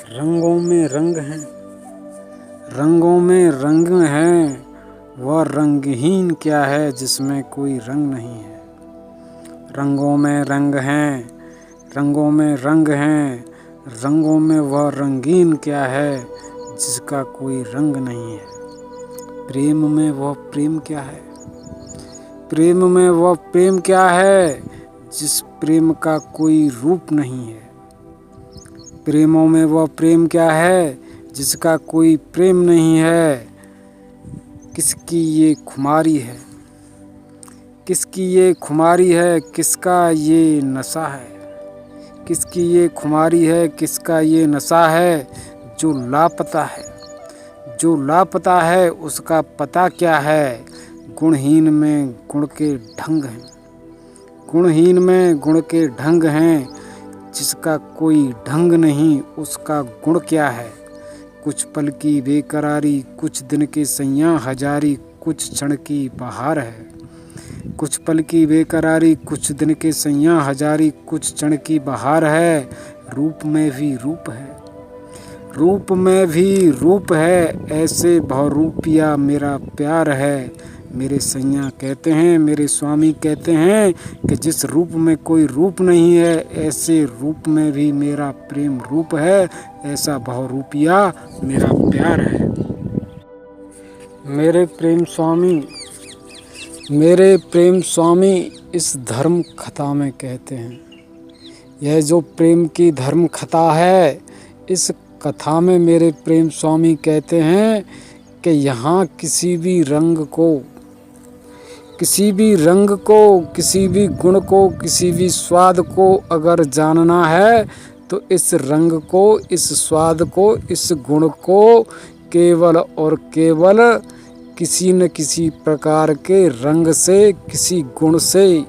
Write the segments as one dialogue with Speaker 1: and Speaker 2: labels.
Speaker 1: रंगों में रंग हैं, रंगों में रंग हैं, वह रंगहीन क्या है जिसमें कोई रंग नहीं है। रंगों में रंग हैं, रंगों में रंग हैं, रंगों में वह रंगीन क्या है जिसका कोई रंग नहीं है। प्रेम में वह प्रेम क्या है, प्रेम में वह प्रेम क्या है जिस प्रेम का कोई रूप नहीं है। प्रेमों में वह प्रेम क्या है जिसका कोई प्रेम नहीं है। किसकी ये खुमारी है, किसकी ये खुमारी है, किसका ये नशा है। किसकी ये खुमारी है, किसका ये नशा है, जो लापता है, जो लापता है उसका पता क्या है। गुणहीन में गुण के ढंग हैं, गुणहीन में गुण के ढंग हैं, जिसका कोई ढंग नहीं उसका गुण क्या है। कुछ पल की बेकरारी, कुछ दिन की सैयां हजारी, कुछ क्षण की बहार है। कुछ पल की बेकरारी, कुछ दिन के सैयां हजारी, कुछ क्षण की बहार है। रूप में भी रूप है, रूप में भी रूप है, ऐसे बहुरूपिया मेरा प्यार है। मेरे सैयां कहते हैं, मेरे स्वामी कहते हैं कि जिस रूप में कोई रूप नहीं है, ऐसे रूप में भी मेरा प्रेम रूप है। ऐसा बहुरूपिया मेरा प्यार है। मेरे प्रेम स्वामी, मेरे प्रेम स्वामी इस धर्म कथा में कहते हैं, यह जो प्रेम की धर्म कथा है, इस कथा में मेरे प्रेम स्वामी कहते हैं कि यहाँ किसी भी रंग को, किसी भी रंग को, किसी भी गुण को, किसी भी स्वाद को अगर जानना है तो इस रंग को, इस स्वाद को, इस गुण को केवल और केवल किसी न किसी प्रकार के रंग से, किसी गुण से,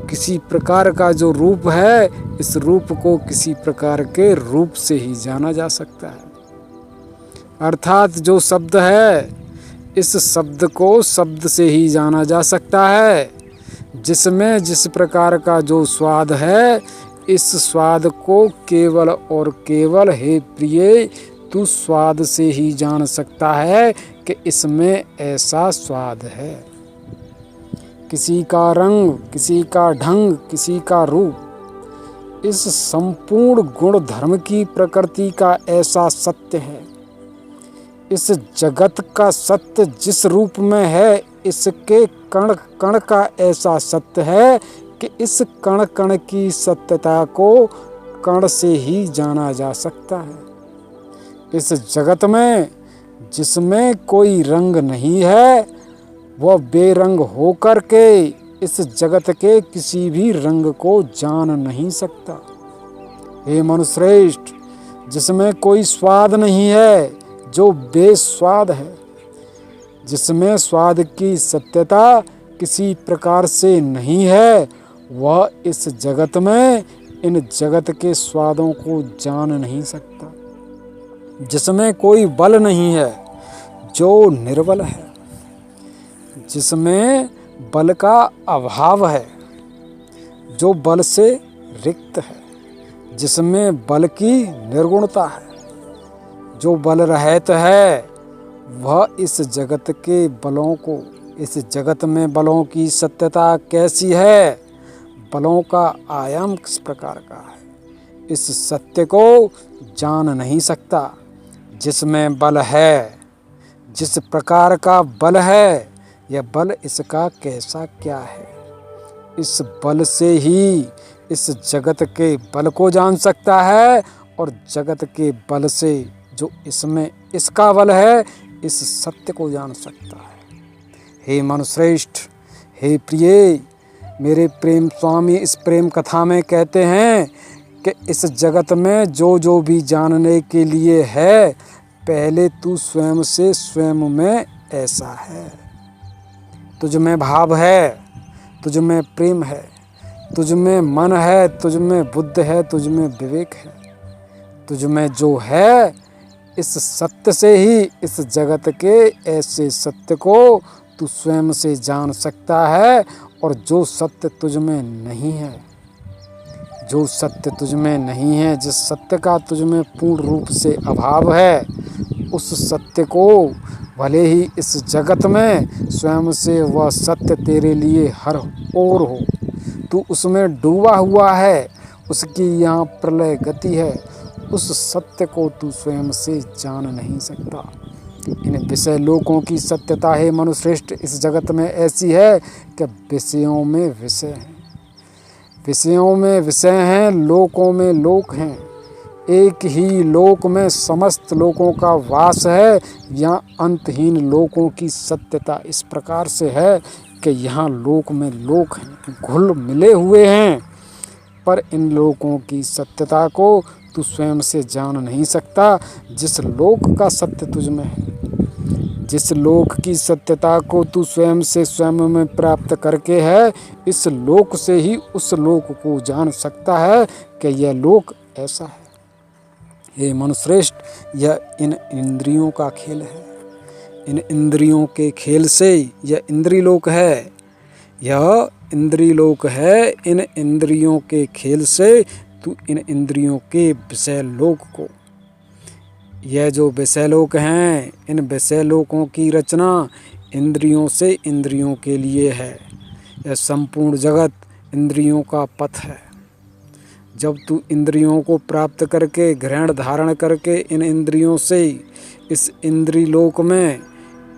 Speaker 1: किसी प्रकार का जो रूप है, इस रूप को किसी प्रकार के रूप से ही जाना जा सकता है। अर्थात जो शब्द है, इस शब्द को शब्द से ही जाना जा सकता है। जिसमें जिस प्रकार का जो स्वाद है, इस स्वाद को केवल और केवल हे प्रिय तू स्वाद से ही जान सकता है कि इसमें ऐसा स्वाद है। किसी का रंग, किसी का ढंग, किसी का रूप, इस संपूर्ण गुण धर्म की प्रकृति का ऐसा सत्य है। इस जगत का सत्य जिस रूप में है, इसके कण कण का ऐसा सत्य है कि इस कण कण की सत्यता को कण से ही जाना जा सकता है। इस जगत में जिसमें कोई रंग नहीं है, वह बेरंग होकर के इस जगत के किसी भी रंग को जान नहीं सकता। हे मनुश्रेष्ठ, जिसमें कोई स्वाद नहीं है, जो बेस्वाद है, जिसमें स्वाद की सत्यता किसी प्रकार से नहीं है, वह इस जगत में इन जगत के स्वादों को जान नहीं सकता। जिसमें कोई बल नहीं है, जो निर्बल है, जिसमें बल का अभाव है, जो बल से रिक्त है, जिसमें बल की निर्गुणता है, जो बल रहित है, वह इस जगत के बलों को, इस जगत में बलों की सत्यता कैसी है, बलों का आयाम किस प्रकार का है, इस सत्य को जान नहीं सकता। जिसमें बल है, जिस प्रकार का बल है, यह बल इसका कैसा क्या है, इस बल से ही इस जगत के बल को जान सकता है, और जगत के बल से जो इसमें इसका बल है, इस सत्य को जान सकता है। हे मनुश्रेष्ठ, हे प्रिय, मेरे प्रेम स्वामी इस प्रेम कथा में कहते हैं कि इस जगत में जो जो भी जानने के लिए है, पहले तू स्वयं से स्वयं में ऐसा है। तुझ में भाव है, तुझ में प्रेम है, तुझ में मन है, तुझ में बुद्ध है, तुझ में विवेक है। तुझ में जो है, इस सत्य से ही इस जगत के ऐसे सत्य को तू स्वयं से जान सकता है। और जो सत्य तुझ में नहीं है, जो सत्य तुझ में नहीं है, जिस सत्य का तुझ में पूर्ण रूप से अभाव है, उस सत्य को भले ही इस जगत में स्वयं से वह सत्य तेरे लिए हर ओर हो, तू उसमें डूबा हुआ है, उसकी यहाँ प्रलय गति है, उस सत्य को तू स्वयं से जान नहीं सकता। इन विषय लोकों की सत्यता है मनुश्रेष्ठ इस जगत में ऐसी है कि विषयों में विषय हैं, विषयों में विषय हैं, लोकों में लोक हैं। एक ही लोक में समस्त लोकों का वास है। यहाँ अंतहीन लोकों की सत्यता इस प्रकार से है कि यहाँ लोक में लोक हैं, घुल मिले हुए हैं, पर इन लोकों की सत्यता को तू स्वयं से जान नहीं सकता। जिस लोक का सत्य तुझ में है, जिस लोक की सत्यता को तू स्वयं से स्वयं में प्राप्त करके है, इस लोक से ही उस लोक को जान सकता है कि यह लोक ऐसा है। हे मनुश्रेष्ठ, यह इन इंद्रियों का खेल है। इन इंद्रियों के खेल से यह इंद्रिय लोक है, यह इंद्रिय लोक है। इन इंद्रियों के खेल से तू इन इंद्रियों के विषय लोक को, यह जो विषय लोक हैं, इन विषय लोकों की रचना इंद्रियों से इंद्रियों के लिए है। यह संपूर्ण जगत इंद्रियों का पथ है। जब तू इंद्रियों को प्राप्त करके ग्रहण धारण करके इन इंद्रियों से इस इंद्रिय लोक में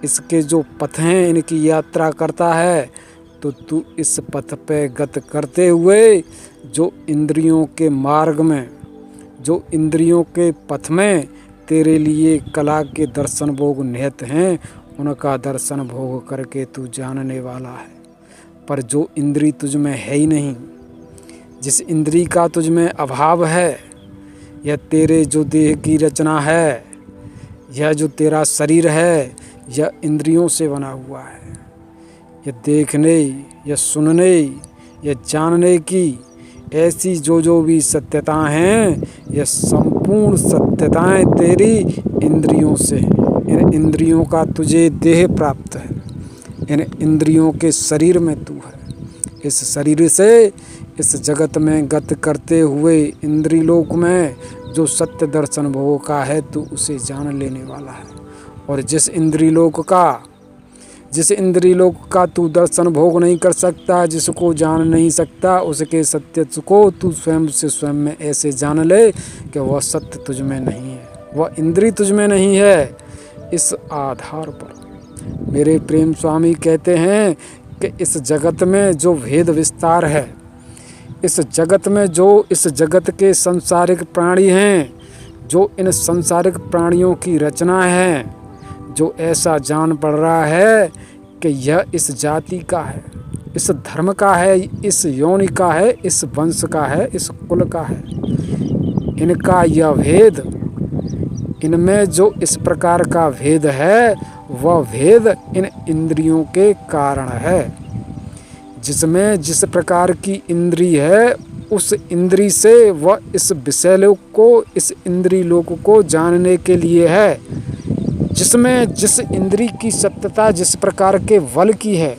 Speaker 1: इसके जो पथ हैं इनकी यात्रा करता है, तो तू इस पथ पे गत करते हुए जो इंद्रियों के मार्ग में, जो इंद्रियों के पथ में तेरे लिए कला के दर्शन भोग निहित हैं, उनका दर्शन भोग करके तू जानने वाला है। पर जो इंद्री तुझ में है ही नहीं, जिस इंद्री का तुझ में अभाव है, यह तेरे जो देह की रचना है, यह जो तेरा शरीर है, यह इंद्रियों से बना हुआ है। यह देखने, यह सुनने, यह जानने की ऐसी जो भी सत्यता हैं, यह संपूर्ण सत्यताएं तेरी इंद्रियों से। इन इंद्रियों का तुझे देह प्राप्त है, इन इंद्रियों के शरीर में तू है। इस शरीर से इस जगत में गत करते हुए इंद्रिय लोक में जो सत्य दर्शन भोग का है, तू उसे जान लेने वाला है। और जिस इंद्रिय लोक का तू दर्शन भोग नहीं कर सकता, जिसको जान नहीं सकता, उसके सत्य को तू स्वयं से स्वयं में ऐसे जान ले कि वह सत्य तुझ में नहीं है, वह इंद्रिय तुझ में नहीं है। इस आधार पर मेरे प्रेम स्वामी कहते हैं कि इस जगत में जो भेद विस्तार है, इस जगत में जो इस जगत के सांसारिक प्राणी हैं, जो इन सांसारिक प्राणियों की रचना है, जो ऐसा जान पड़ रहा है कि यह इस जाति का है, इस धर्म का है, इस योनि का है, इस वंश का है, इस कुल का है, इनका यह भेद, इनमें जो इस प्रकार का भेद है, वह भेद इन इंद्रियों के कारण है। जिसमें जिस प्रकार की इंद्री है, उस इंद्री से वह इस विषय लोक को, इस इंद्रिय लोक को जानने के लिए है। जिसमें जिस इंद्री की सत्यता जिस प्रकार के बल की है,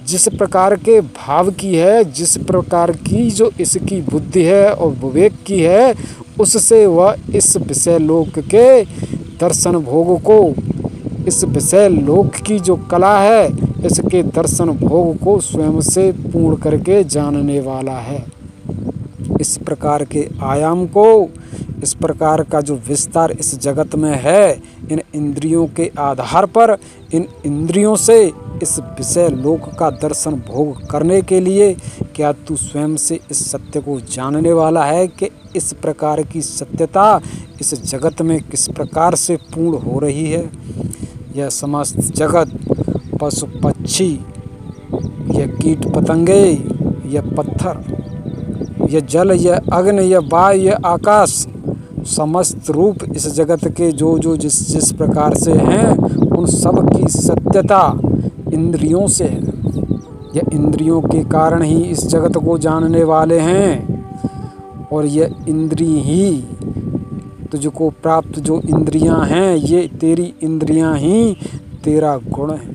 Speaker 1: जिस प्रकार के भाव की है, जिस प्रकार की जो इसकी बुद्धि है और विवेक की है, उससे वह इस विषय लोक के दर्शन भोग को, इस विषय लोक की जो कला है, इसके दर्शन भोग को स्वयं से पूर्ण करके जानने वाला है। इस प्रकार के आयाम को, इस प्रकार का जो विस्तार इस जगत में है, इन इंद्रियों के आधार पर, इन इंद्रियों से इस विषय लोक का दर्शन भोग करने के लिए क्या तू स्वयं से इस सत्य को जानने वाला है कि इस प्रकार की सत्यता इस जगत में किस प्रकार से पूर्ण हो रही है। यह समस्त जगत, पशु पक्षी, यह कीट पतंगे, यह पत्थर, यह जल, यह अग्नि, यह वायु, यह आकाश, समस्त रूप इस जगत के जो जिस प्रकार से हैं, उन सब की सत्यता इंद्रियों से है। यह इंद्रियों के कारण ही इस जगत को जानने वाले हैं, और यह इंद्रिय ही तुझको प्राप्त जो इंद्रियां हैं, ये तेरी इंद्रियां ही तेरा गुण है।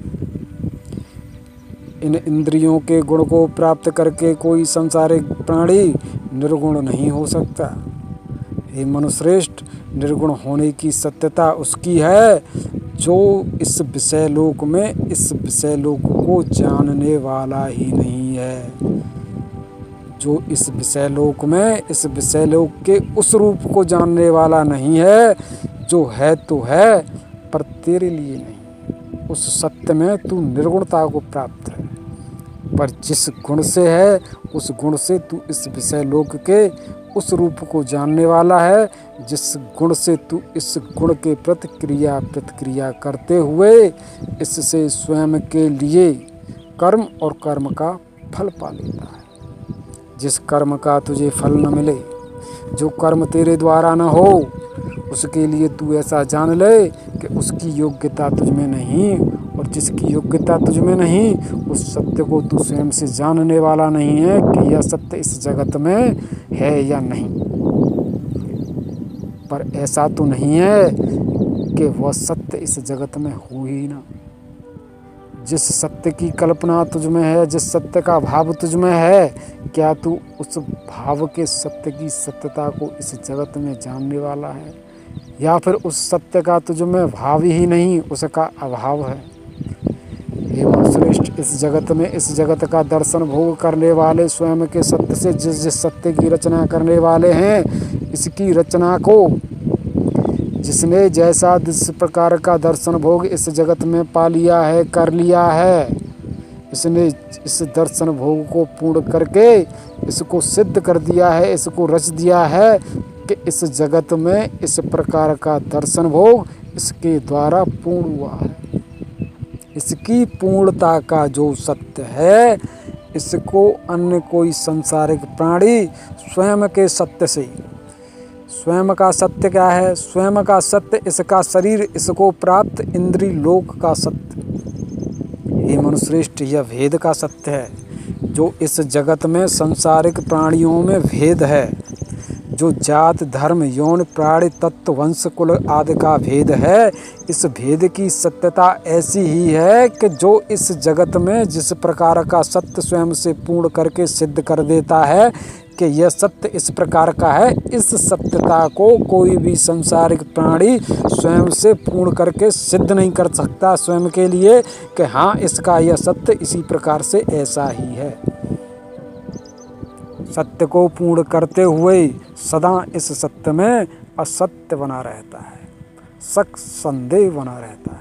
Speaker 1: इन इंद्रियों के गुण को प्राप्त करके कोई संसारिक प्राणी निर्गुण नहीं हो सकता। हे मनुश्रेष्ठ, निर्गुण होने की सत्यता उसकी है जो इस विषय लोक में इस विषय लोक को जानने वाला ही नहीं है। जो इस विषय लोक में इस विषय लोक के उस रूप को जानने वाला नहीं है जो है तो है पर तेरे लिए नहीं। उस सत्य में तू निर्गुणता को प्राप्त है, पर जिस गुण से है उस गुण से तू इस विषय लोक के उस रूप को जानने वाला है। जिस गुण से तू इस गुण के प्रति क्रिया प्रतिक्रिया करते हुए इससे स्वयं के लिए कर्म और कर्म का फल पा लेता है। जिस कर्म का तुझे फल न मिले, जो कर्म तेरे द्वारा न हो, उसके लिए तू ऐसा जान ले कि उसकी योग्यता तुझ में नहीं, और जिसकी योग्यता तुझ में नहीं उस सत्य को तू स्वयं से जानने वाला नहीं है कि यह सत्य इस जगत में है या नहीं। पर ऐसा तो नहीं है कि वह सत्य इस जगत में हो ही ना। जिस सत्य की कल्पना तुझ में है, जिस सत्य का भाव तुझ में है, क्या तू उस भाव के सत्य की सत्यता को इस जगत में जानने वाला है, या फिर उस सत्य का तुझ में भाव ही नहीं, उसका अभाव है। हे मनुश्रेष्ठ, इस जगत में इस जगत का दर्शन भोग करने वाले स्वयं के सत्य से जिस जिस सत्य की रचना करने वाले हैं, इसकी रचना को जिसने जैसा जिस प्रकार का दर्शन भोग इस जगत में पा लिया है, कर लिया है, इसने इस दर्शन भोग को पूर्ण करके इसको सिद्ध कर दिया है, इसको रच दिया है कि इस जगत में इस प्रकार का दर्शन भोग इसके द्वारा पूर्ण हुआ है। इसकी पूर्णता का जो सत्य है, इसको अन्य कोई सांसारिक प्राणी स्वयं के सत्य से, स्वयं का सत्य क्या है? स्वयं का सत्य इसका शरीर, इसको प्राप्त इंद्रिय लोक का सत्य। ये मनुश्रेष्ठ, यह भेद का सत्य है जो इस जगत में सांसारिक प्राणियों में भेद है। जो जात धर्म यौन प्राणी तत्व वंश कुल आदि का भेद है, इस भेद की सत्यता ऐसी ही है कि जो इस जगत में जिस प्रकार का सत्य स्वयं से पूर्ण करके सिद्ध कर देता है कि यह सत्य इस प्रकार का है, इस सत्यता को कोई भी सांसारिक प्राणी स्वयं से पूर्ण करके सिद्ध नहीं कर सकता स्वयं के लिए कि हाँ इसका यह सत्य इसी प्रकार से ऐसा ही है। सत्य को पूर्ण करते हुए सदा इस सत्य में असत्य बना रहता है, शक संदेह बना रहता है।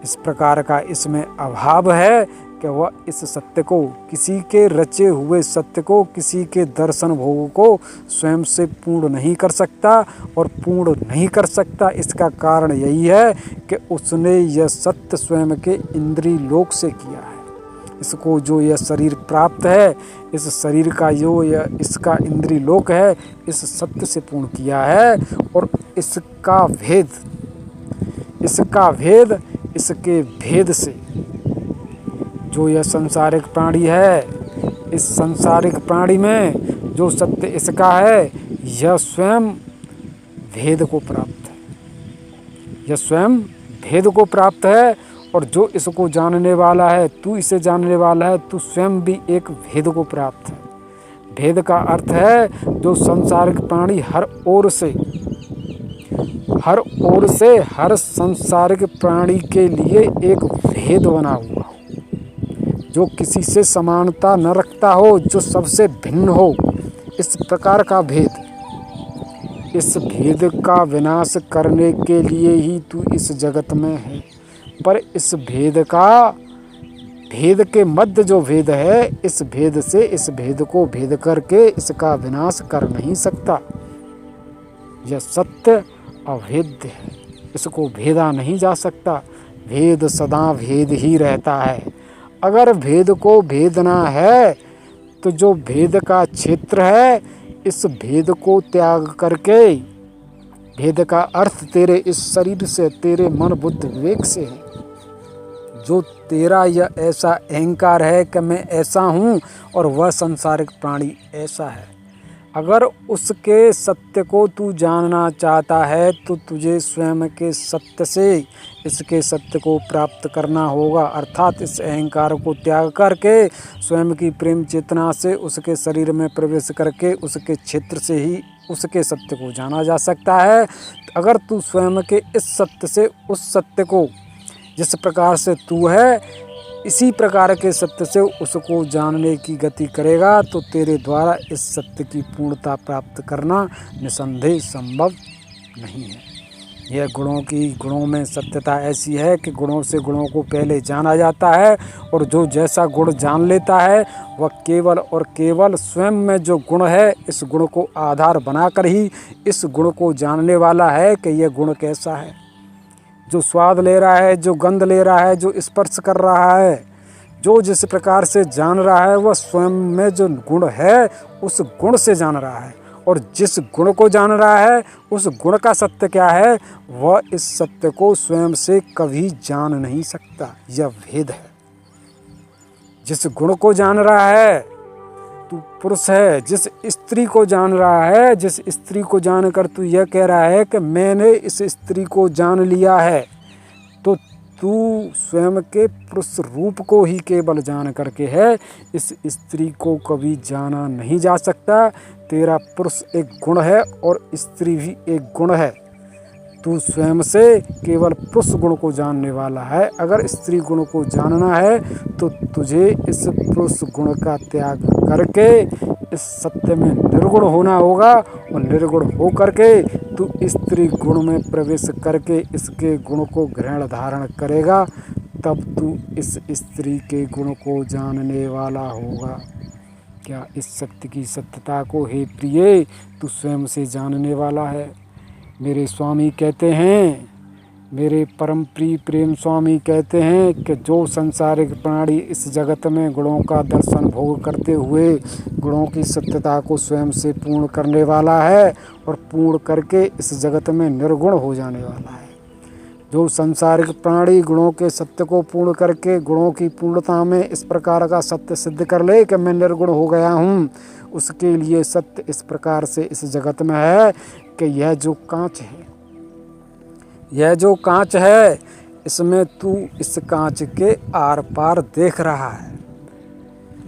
Speaker 1: इस प्रकार का इसमें अभाव है कि वह इस सत्य को, किसी के रचे हुए सत्य को, किसी के दर्शन भोग को स्वयं से पूर्ण नहीं कर सकता और पूर्ण नहीं कर सकता। इसका कारण यही है कि उसने यह सत्य स्वयं के इंद्रिय लोक से किया है। इसको जो यह शरीर प्राप्त है, इस शरीर का जो यह इसका इंद्रिय लोक है, इस सत्य से पूर्ण किया है। और इसका भेद इसके भेद से जो यह सांसारिक प्राणी है, इस सांसारिक प्राणी में जो सत्य इसका है, यह स्वयं भेद को प्राप्त है। यह स्वयं भेद को प्राप्त है। और जो इसको जानने वाला है, तू इसे जानने वाला है, तू स्वयं भी एक भेद को प्राप्त है। भेद का अर्थ है जो सांसारिक प्राणी हर ओर से हर सांसारिक प्राणी के लिए एक भेद बना हुआ हो, जो किसी से समानता न रखता हो, जो सबसे भिन्न हो। इस प्रकार का भेद, इस भेद का विनाश करने के लिए ही तू इस जगत में है। पर इस भेद के मध्य जो भेद है, इस भेद से इस भेद को भेद करके इसका विनाश कर नहीं सकता। यह सत्य अभेद्य है, इसको भेदा नहीं जा सकता। भेद सदा भेद ही रहता है। अगर भेद को भेदना है तो जो भेद का क्षेत्र है, इस भेद को त्याग करके, भेद का अर्थ तेरे इस शरीर से, तेरे मन बुद्धि विवेक से है। जो तेरा यह ऐसा अहंकार है कि मैं ऐसा हूँ और वह सांसारिक प्राणी ऐसा है, अगर उसके सत्य को तू जानना चाहता है तो तुझे स्वयं के सत्य से इसके सत्य को प्राप्त करना होगा, अर्थात इस अहंकार को त्याग करके स्वयं की प्रेम चेतना से उसके शरीर में प्रवेश करके उसके क्षेत्र से ही उसके सत्य को जाना जा सकता है। अगर तू स्वयं के इस सत्य से उस सत्य को जिस प्रकार से तू है इसी प्रकार के सत्य से उसको जानने की गति करेगा तो तेरे द्वारा इस सत्य की पूर्णता प्राप्त करना निसंदेह संभव नहीं है। यह गुणों में सत्यता ऐसी है कि गुणों से गुणों को पहले जाना जाता है और जो जैसा गुण जान लेता है वह केवल और केवल स्वयं में जो गुण है इस गुण को आधार बनाकर ही इस गुण को जानने वाला है कि यह गुण कैसा है। जो स्वाद ले रहा है, जो गंध ले रहा है, जो स्पर्श कर रहा है, जो जिस प्रकार से जान रहा है वह स्वयं में जो गुण है उस गुण से जान रहा है, और जिस गुण को जान रहा है उस गुण का सत्य क्या है वह इस सत्य को स्वयं से कभी जान नहीं सकता। यह भेद है। जिस गुण को जान रहा है तू पुरुष है, जिस स्त्री को जान रहा है, जिस स्त्री को जानकर तू यह कह रहा है कि मैंने इस स्त्री को जान लिया है, तो तू स्वयं के पुरुष रूप को ही केवल जान करके है, इस स्त्री को कभी जाना नहीं जा सकता। तेरा पुरुष एक गुण है और स्त्री भी एक गुण है। तू स्वयं से केवल पुरुष गुण को जानने वाला है। अगर स्त्री गुण को जानना है तो तुझे इस पुरुष गुण का त्याग करके इस सत्य में निर्गुण होना होगा, और निर्गुण हो करके तू स्त्री गुण में प्रवेश करके इसके गुण को ग्रहण धारण करेगा, तब तू इस स्त्री के गुण को जानने वाला होगा। क्या इस सत्य की सत्यता को हे प्रिय तू स्वयं से जानने वाला है? मेरे स्वामी कहते हैं, मेरे परम प्रिय प्रेम स्वामी कहते हैं कि जो संसारिक प्राणी इस जगत में गुणों का दर्शन भोग करते हुए गुणों की सत्यता को स्वयं से पूर्ण करने वाला है और पूर्ण करके इस जगत में निर्गुण हो जाने वाला है। जो संसारिक प्राणी गुणों के सत्य को पूर्ण करके गुणों की पूर्णता में इस प्रकार का सत्य सिद्ध कर ले कि मैं निर्गुण हो गया हूँ, उसके लिए सत्य इस प्रकार से इस जगत में है कि यह जो कांच है, यह जो कांच है, इसमें तू इस कांच के आर पार देख रहा है।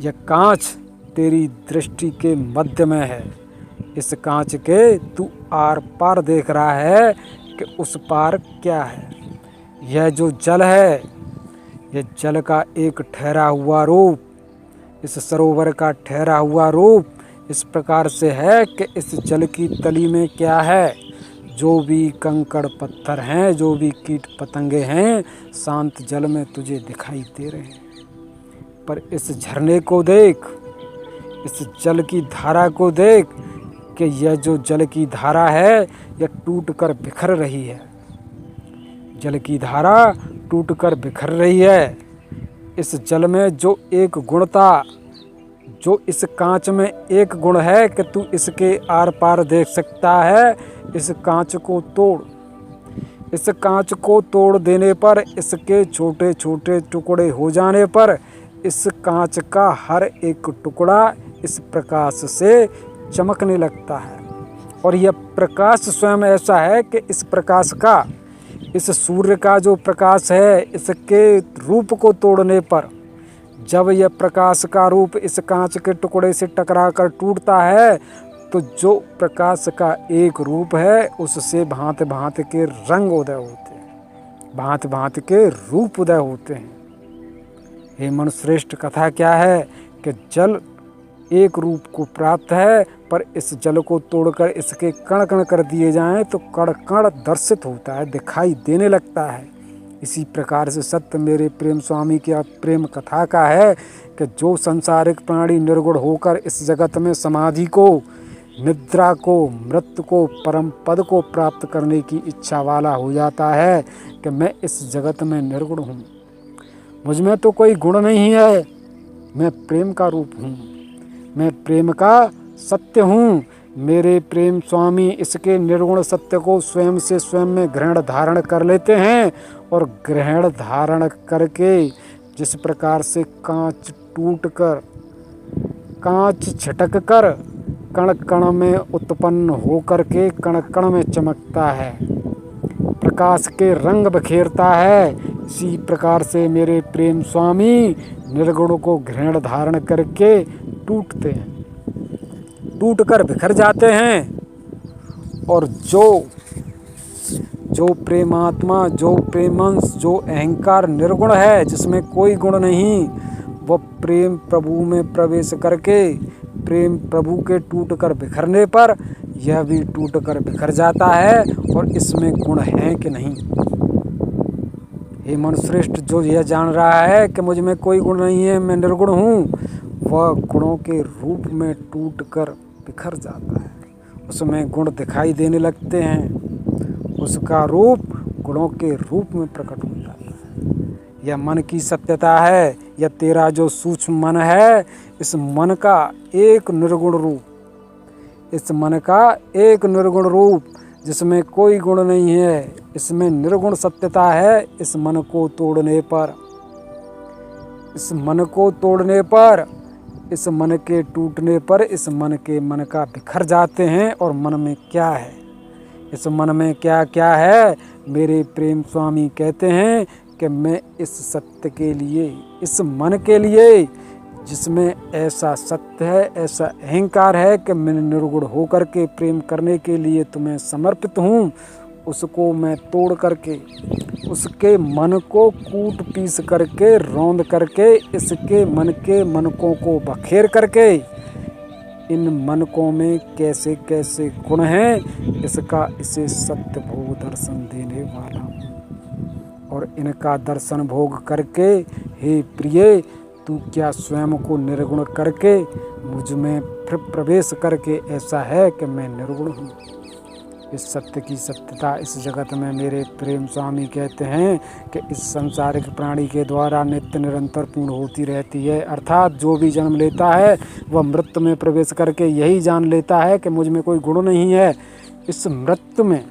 Speaker 1: यह कांच तेरी दृष्टि के मध्य में है। इस कांच के तू आर पार देख रहा है कि उस पार क्या है। यह जो जल है, यह जल का एक ठहरा हुआ रूप, इस सरोवर का ठहरा हुआ रूप इस प्रकार से है कि इस जल की तली में क्या है। जो भी कंकड़ पत्थर हैं, जो भी कीट पतंगे हैं, शांत जल में तुझे दिखाई दे रहे हैं। पर इस झरने को देख, इस जल की धारा को देख कि यह जो जल की धारा है यह टूटकर बिखर रही है। जल की धारा टूटकर बिखर रही है। इस जल में जो एक गुण था, जो इस कांच में एक गुण है कि तू इसके आर पार देख सकता है, इस कांच को तोड़। इस कांच को तोड़ देने पर, इसके छोटे छोटे टुकड़े हो जाने पर इस कांच का हर एक टुकड़ा इस प्रकाश से चमकने लगता है। और यह प्रकाश स्वयं ऐसा है कि इस प्रकाश का, इस सूर्य का जो प्रकाश है, इसके रूप को तोड़ने पर जब यह प्रकाश का रूप इस कांच के टुकड़े से टकरा कर टूटता है तो जो प्रकाश का एक रूप है उससे भांति भांति के रंग उदय होते हैं, भांति भांति के रूप उदय होते हैं। हे मनुश्रेष्ठ, कथा क्या है कि जल एक रूप को प्राप्त है, पर इस जल को तोड़कर इसके कण कण कर दिए जाएं तो कण कण दर्शित होता है, दिखाई देने लगता है। इसी प्रकार से सत्य मेरे प्रेम स्वामी की प्रेम कथा का है कि जो संसारिक प्राणी निर्गुण होकर इस जगत में समाधि को, निद्रा को, मृत्यु को, परम पद को प्राप्त करने की इच्छा वाला हो जाता है कि मैं इस जगत में निर्गुण हूँ, मुझ में तो कोई गुण नहीं है, मैं प्रेम का रूप हूँ, मैं प्रेम का सत्य हूँ। मेरे प्रेम स्वामी इसके निर्गुण सत्य को स्वयं से स्वयं में ग्रहण धारण कर लेते हैं, और ग्रहण धारण करके जिस प्रकार से कांच टूट कर, कांच छटक कर कण कण में उत्पन्न होकर के कण कण में चमकता है, प्रकाश के रंग बिखेरता है। इसी प्रकार से मेरे प्रेम स्वामी निर्गुण को घृण धारण करके टूटते हैं, टूटकर बिखर जाते हैं। और जो प्रेमात्मा, जो प्रेमंश, जो अहंकार निर्गुण है, जिसमें कोई गुण नहीं, वह प्रेम प्रभु में प्रवेश करके प्रेम प्रभु के टूटकर बिखरने पर यह भी टूटकर बिखर जाता है। और इसमें गुण है कि नहीं? हे मनुश्रेष्ठ, जो यह जान रहा है कि मुझ में कोई गुण नहीं है, मैं निर्गुण हूँ, वह गुणों के रूप में टूटकर बिखर जाता है। उसमें गुण दिखाई देने लगते हैं, उसका रूप गुणों के रूप में प्रकट हो जाता है। यह मन की सत्यता है। यह तेरा जो सूक्ष्म मन है, इस मन का एक निर्गुण रूप, इस मन का एक निर्गुण रूप जिसमें कोई गुण नहीं है, इसमें निर्गुण सत्यता है। इस मन को तोड़ने पर, इस मन को तोड़ने पर, इस मन के टूटने पर इस मन के मन का बिखर जाते हैं। और मन में क्या है, इस मन में क्या क्या है? मेरे प्रेम स्वामी कहते हैं कि मैं इस सत्य के लिए, इस मन के लिए जिसमें ऐसा सत्य है, ऐसा अहंकार है कि मैं निर्गुण होकर के प्रेम करने के लिए तुम्हें समर्पित हूँ, उसको मैं तोड़ करके, उसके मन को कूट पीस करके, रौंद करके, इसके मन के मनकों को बखेर करके, इन मनकों में कैसे कैसे गुण हैं, इसका इसे सत्य भोग दर्शन देने वाला हूँ। और इनका दर्शन भोग करके हे प्रिय, तू क्या स्वयं को निर्गुण करके मुझ में फिर प्रवेश करके ऐसा है कि मैं निर्गुण हूँ। इस सत्य की सत्यता इस जगत में मेरे प्रेम स्वामी कहते हैं कि इस संसारिक प्राणी के द्वारा नित्य निरंतर पूर्ण होती रहती है। अर्थात जो भी जन्म लेता है वह मृत्यु में प्रवेश करके यही जान लेता है कि मुझ में कोई गुण नहीं है। इस मृत्यु में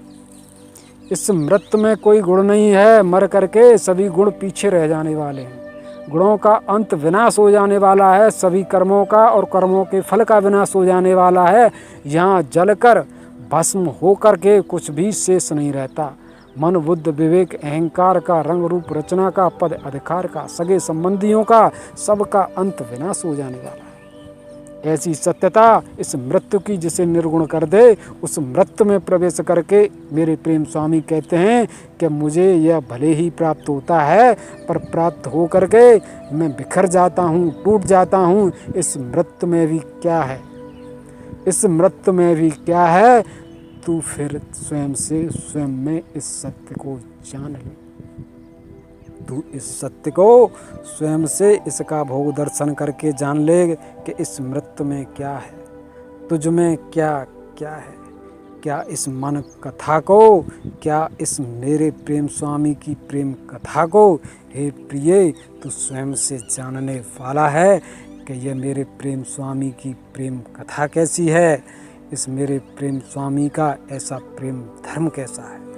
Speaker 1: कोई गुण नहीं है। मर करके सभी गुण पीछे रह जाने वाले हैं। गुणों का अंत विनाश हो जाने वाला है। सभी कर्मों का और कर्मों के फल का विनाश हो जाने वाला है। यहाँ जलकर भस्म होकर के कुछ भी शेष नहीं रहता। मन, बुद्ध, विवेक, अहंकार का, रंग रूप रचना का, पद अधिकार का, सगे संबंधियों का, सबका अंत विनाश हो जाने वाला है। ऐसी सत्यता इस मृत्यु की जिसे निर्गुण कर दे, उस मृत्यु में प्रवेश करके मेरे प्रेम स्वामी कहते हैं कि मुझे यह भले ही प्राप्त होता है, पर प्राप्त हो करके मैं बिखर जाता हूँ, टूट जाता हूँ। इस मृत्यु में भी क्या है, इस मृत्यु में भी क्या है? तू फिर स्वयं से स्वयं में इस सत्य को जान ले। तू इस सत्य को स्वयं से इसका भोग दर्शन करके जान ले कि इस मृत्यु में क्या है, तुझ में क्या क्या है। क्या इस मन कथा को, क्या इस मेरे प्रेम स्वामी की प्रेम कथा को हे प्रिय तू स्वयं से जानने वाला है कि यह मेरे प्रेम स्वामी की प्रेम कथा कैसी है, इस मेरे प्रेम स्वामी का ऐसा प्रेम धर्म कैसा है।